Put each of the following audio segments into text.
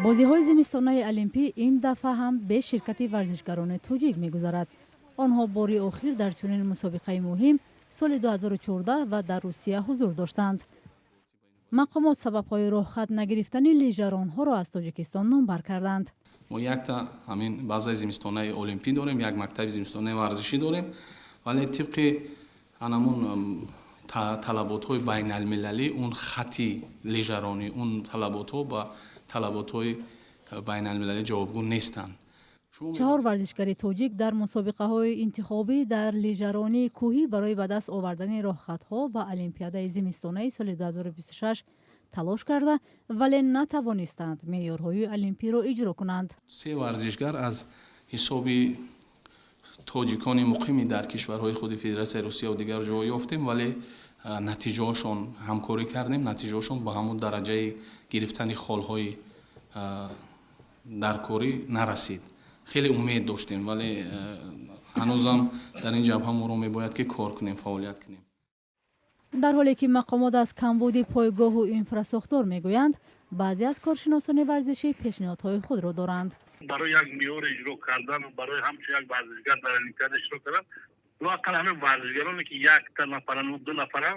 бозиҳои зимистонаи олимпӣ ин дафъа ҳам бе ширкати варзишгарони тоҷик мегузарад. онҳо бори охир дар чунин мусобиқаи муҳим соли 2014 ва дар русия ҳузур доштанд. мақомот сабабҳои роҳхат нагирифтани лижаронҳоро аз тоҷикистон номбар карданд. мо якта ҳамин базаи зимистонаи олимпӣ дорем, як мактаби зимистонаи варзишӣ дорем, вале тибқи анамун талаботҳои байналмилалӣ, он хати лижаронӣ, он талаботҳо ба талаботҳои байналмилалӣ ҷавобгӯ нестанд. 4 варзишгари тоҷик дар мусобиқаҳои интихобӣ дар лижаронии кӯҳӣ барои ба даст овардани роҳхатҳо ба олимпиадаи зимистонаи соли 2026 талош карда, вале натавонистанд меъёрҳои олимпиро иҷро кунанд. 3 варзишгар аз ҳисоби тоҷикони муқими дар кишварҳои худи Федератсияи Русия ва дигар ҷо ёфтем, вале натиҷаашон ҳамкорӣ кардем, натиҷаашон ба ҳамон дараҷаи гирифтани холҳои даркорӣ нарасид. хеле умед доштем, вале ҳанӯзам дар ин ҷабҳа моро мебояд ки кор кунем, фаъолият кунем. дар ҳоле ки мақомот аз камбуди пойгоҳу инфрасохтор мегӯянд, баъзе аз коршиносони варзишӣ пешниҳодҳои худро доранд. барои як меъёр иҷро кардан, барои ҳамчун як варзишгар дар олимпиада иштирок кардан, лоақал ҳамин варзишгароне ки якта нафаран ду нафаран,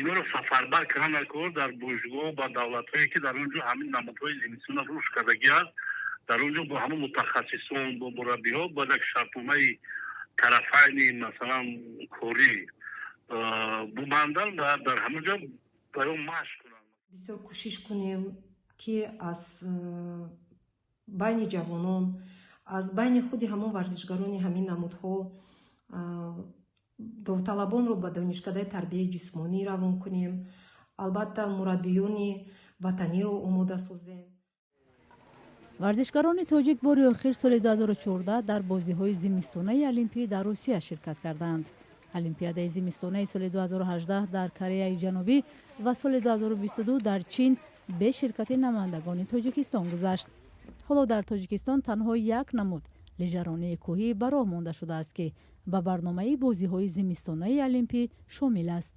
инҳоро сафарбар кардан кор дар буҷгоҳ ба давлатҳое ки дар онҷо ҳамин намудҳои зимистона рушд кардагӣ аст, дар онҷо бо ҳамон мутахассисон, бо мураббиҳо ба як шартномаи тарафайни масалан корӣ бумандан ва дар ҳамон ҷо баён машқ кунанд. бисёр кӯшиш кунем ки аз байни ҷавонон, аз байни худи ҳамон варзишгарони ҳамин намудҳо довталабонро ба донишкадаи тарбияи ҷисмонӣ равон кунем, албатта мураббиёни ватаниро омода созем. варзишгарони тоҷик бори охир соли 2014 дар бозиҳои зимистонаи олимпӣ дар русия ширкат карданд. олимпиадаи зимистонаи соли 2018 дар Кореяи ҷанубӣ ва соли 2022 дар Чин бе ширкати намояндагони тоҷикистон гузашт. ҳоло дар тоҷикистон танҳо як намуд лижаронии кӯҳӣ ба роҳ монда шудааст ки ба барномаи бозиҳои зимистонаи олимпӣ шомил аст.